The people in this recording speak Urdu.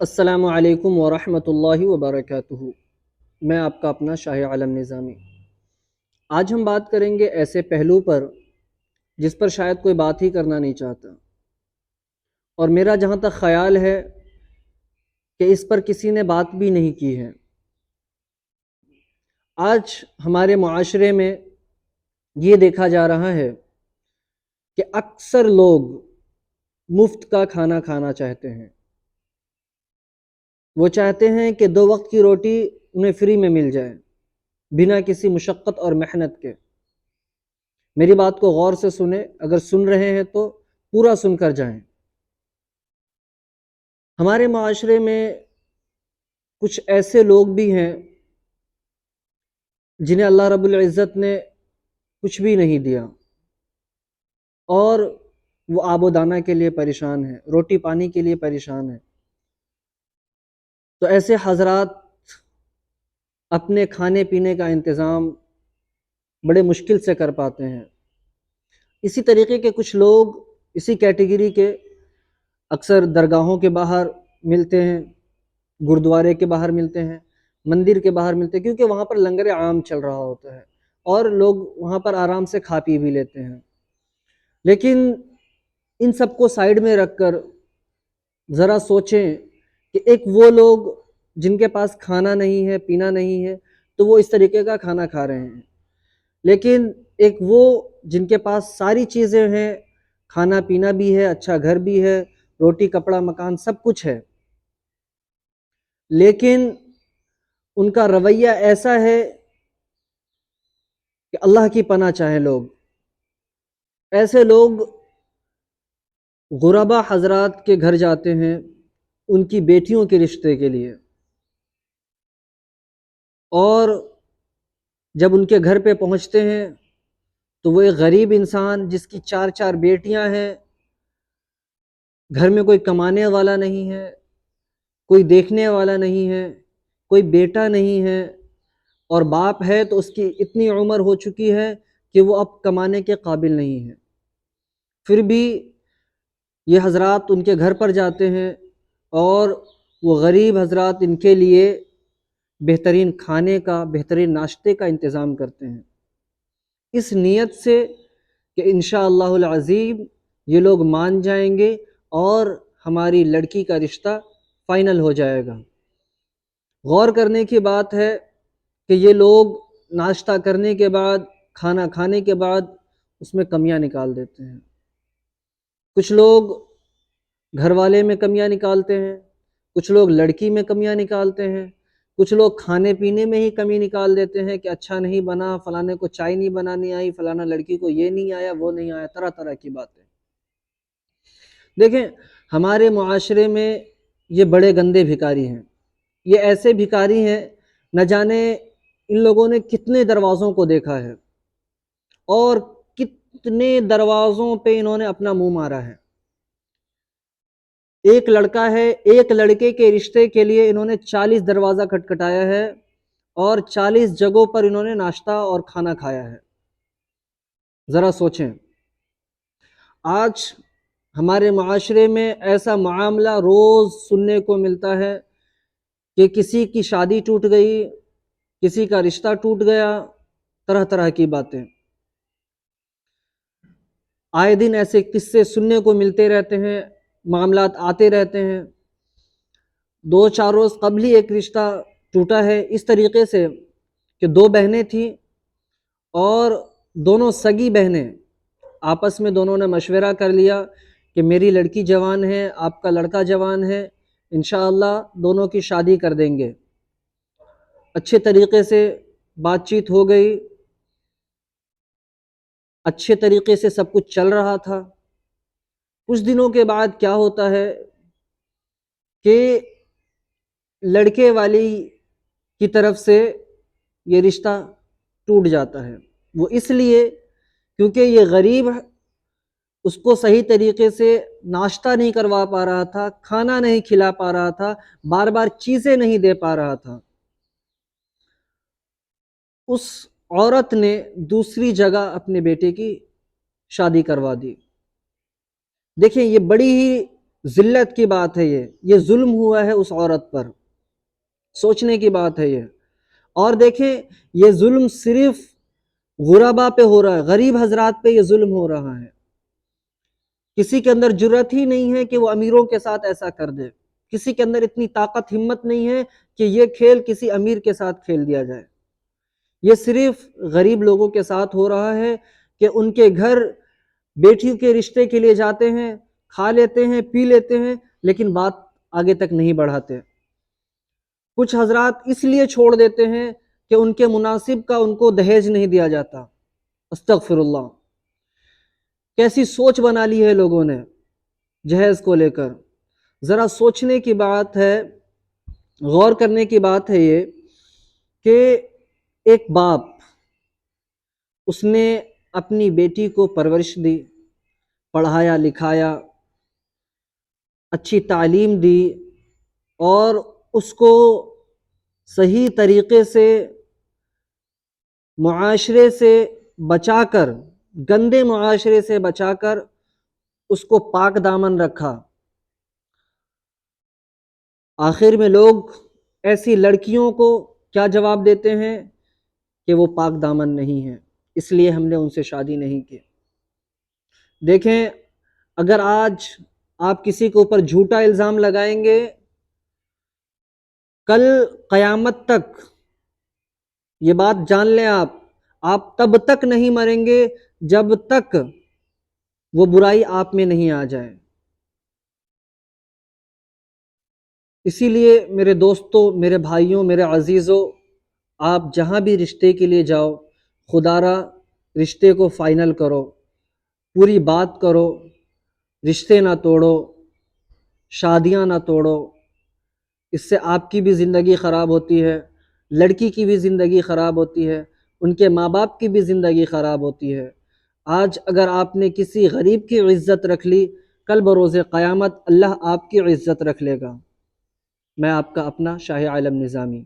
السلام علیکم ورحمۃ اللہ وبرکاتہ۔ میں آپ کا اپنا شاہ عالم نظامی۔ آج ہم بات کریں گے ایسے پہلو پر جس پر شاید کوئی بات ہی کرنا نہیں چاہتا، اور میرا جہاں تک خیال ہے کہ اس پر کسی نے بات بھی نہیں کی ہے۔ آج ہمارے معاشرے میں یہ دیکھا جا رہا ہے کہ اکثر لوگ مفت کا کھانا کھانا چاہتے ہیں۔ وہ چاہتے ہیں کہ 2 وقت کی روٹی انہیں فری میں مل جائے، بنا کسی مشقت اور محنت کے۔ میری بات کو غور سے سنیں، اگر سن رہے ہیں تو پورا سن کر جائیں۔ ہمارے معاشرے میں کچھ ایسے لوگ بھی ہیں جنہیں اللہ رب العزت نے کچھ بھی نہیں دیا، اور وہ آب و دانہ کے لیے پریشان ہیں، روٹی پانی کے لیے پریشان ہیں۔ تو ایسے حضرات اپنے کھانے پینے کا انتظام بڑے مشکل سے کر پاتے ہیں۔ اسی طریقے کے کچھ لوگ اسی کیٹیگری کے اکثر درگاہوں کے باہر ملتے ہیں، گردوارے کے باہر ملتے ہیں، مندر کے باہر ملتے ہیں، کیونکہ وہاں پر لنگر عام چل رہا ہوتا ہے اور لوگ وہاں پر آرام سے کھا پی بھی لیتے ہیں۔ لیکن ان سب کو سائیڈ میں رکھ کر ذرا سوچیں کہ ایک وہ لوگ جن کے پاس کھانا نہیں ہے، پینا نہیں ہے، تو وہ اس طریقے کا کھانا کھا رہے ہیں۔ لیکن ایک وہ جن کے پاس ساری چیزیں ہیں، کھانا پینا بھی ہے، اچھا گھر بھی ہے، روٹی کپڑا مکان سب کچھ ہے، لیکن ان کا رویہ ایسا ہے کہ اللہ کی پناہ چاہیں لوگ۔ ایسے لوگ غربا حضرات کے گھر جاتے ہیں ان کی بیٹیوں کے رشتے کے لیے، اور جب ان کے گھر پہ پہنچتے ہیں تو وہ ایک غریب انسان جس کی 4 بیٹیاں ہیں، گھر میں کوئی کمانے والا نہیں ہے، کوئی دیکھنے والا نہیں ہے، کوئی بیٹا نہیں ہے، اور باپ ہے تو اس کی اتنی عمر ہو چکی ہے کہ وہ اب کمانے کے قابل نہیں ہے۔ پھر بھی یہ حضرات ان کے گھر پر جاتے ہیں اور وہ غریب حضرات ان کے لیے بہترین کھانے کا، بہترین ناشتے کا انتظام کرتے ہیں، اس نیت سے کہ انشاءاللہ العظیم یہ لوگ مان جائیں گے اور ہماری لڑکی کا رشتہ فائنل ہو جائے گا۔ غور کرنے کی بات ہے کہ یہ لوگ ناشتہ کرنے کے بعد، کھانا کھانے کے بعد اس میں کمیاں نکال دیتے ہیں۔ کچھ لوگ گھر والے میں کمیاں نکالتے ہیں، کچھ لوگ لڑکی میں کمیاں نکالتے ہیں، کچھ لوگ کھانے پینے میں ہی کمی نکال دیتے ہیں کہ اچھا نہیں بنا، فلانے کو چائے نہیں بنانی آئی، فلانا لڑکی کو یہ نہیں آیا، وہ نہیں آیا، طرح طرح کی باتیں۔ دیکھیں، ہمارے معاشرے میں یہ بڑے گندے بھکاری ہیں، یہ ایسے بھکاری ہیں نہ جانے ان لوگوں نے کتنے دروازوں کو دیکھا ہے اور کتنے دروازوں پہ انہوں نے اپنا منہ مارا ہے۔ ایک لڑکا ہے، ایک لڑکے کے رشتے کے لیے انہوں نے 40 دروازہ کھٹکھٹایا ہے اور 40 جگہوں پر انہوں نے ناشتہ اور کھانا کھایا ہے۔ ذرا سوچیں، آج ہمارے معاشرے میں ایسا معاملہ روز سننے کو ملتا ہے کہ کسی کی شادی ٹوٹ گئی، کسی کا رشتہ ٹوٹ گیا، طرح طرح کی باتیں۔ آئے دن ایسے قصے سننے کو ملتے رہتے ہیں، معاملات آتے رہتے ہیں۔ 2-4 روز قبل ہی ایک رشتہ ٹوٹا ہے اس طریقے سے کہ 2 بہنیں تھیں اور دونوں سگی بہنیں آپس میں دونوں نے مشورہ کر لیا کہ میری لڑکی جوان ہے، آپ کا لڑکا جوان ہے، انشاءاللہ دونوں کی شادی کر دیں گے۔ اچھے طریقے سے بات چیت ہو گئی، اچھے طریقے سے سب کچھ چل رہا تھا۔ کچھ دنوں کے بعد کیا ہوتا ہے کہ لڑکے والی کی طرف سے یہ رشتہ ٹوٹ جاتا ہے۔ وہ اس لیے کیونکہ یہ غریب اس کو صحیح طریقے سے ناشتہ نہیں کروا پا رہا تھا، کھانا نہیں کھلا پا رہا تھا، بار بار چیزیں نہیں دے پا رہا تھا۔ اس عورت نے دوسری جگہ اپنے بیٹے کی شادی کروا دی۔ دیکھیں، یہ بڑی ہی ذلت کی بات ہے، یہ ظلم ہوا ہے اس عورت پر، سوچنے کی بات ہے یہ۔ اور دیکھیں یہ ظلم صرف غربا پہ ہو رہا ہے، غریب حضرات پہ یہ ظلم ہو رہا ہے۔ کسی کے اندر جرأت ہی نہیں ہے کہ وہ امیروں کے ساتھ ایسا کر دے، کسی کے اندر اتنی طاقت ہمت نہیں ہے کہ یہ کھیل کسی امیر کے ساتھ کھیل دیا جائے۔ یہ صرف غریب لوگوں کے ساتھ ہو رہا ہے کہ ان کے گھر بیٹیوں کے رشتے کے لیے جاتے ہیں، کھا لیتے ہیں، پی لیتے ہیں، لیکن بات آگے تک نہیں بڑھاتے۔ کچھ حضرات اس لیے چھوڑ دیتے ہیں کہ ان کے مناسب کا ان کو دہیج نہیں دیا جاتا۔ استغفر اللہ، کیسی سوچ بنا لی ہے لوگوں نے جہیز کو لے کر۔ ذرا سوچنے کی بات ہے، غور کرنے کی بات ہے یہ کہ ایک باپ، اس نے اپنی بیٹی کو پرورش دی، پڑھایا لکھایا، اچھی تعلیم دی، اور اس کو صحیح طریقے سے معاشرے سے بچا کر، گندے معاشرے سے بچا کر اس کو پاک دامن رکھا۔ آخر میں لوگ ایسی لڑکیوں کو کیا جواب دیتے ہیں کہ وہ پاک دامن نہیں ہیں، اس لیے ہم نے ان سے شادی نہیں کی۔ دیکھیں اگر آج آپ کسی کے اوپر جھوٹا الزام لگائیں گے، کل قیامت تک یہ بات جان لیں آپ تب تک نہیں مریں گے جب تک وہ برائی آپ میں نہیں آ جائے۔ اسی لیے میرے دوستوں، میرے بھائیوں، میرے عزیزوں، آپ جہاں بھی رشتے کے لیے جاؤ، خدا را رشتے کو فائنل کرو، پوری بات کرو، رشتے نہ توڑو، شادیاں نہ توڑو۔ اس سے آپ کی بھی زندگی خراب ہوتی ہے، لڑکی کی بھی زندگی خراب ہوتی ہے، ان کے ماں باپ کی بھی زندگی خراب ہوتی ہے۔ آج اگر آپ نے کسی غریب کی عزت رکھ لی، کل بروز قیامت اللہ آپ کی عزت رکھ لے گا۔ میں آپ کا اپنا شاہ عالم نظامی۔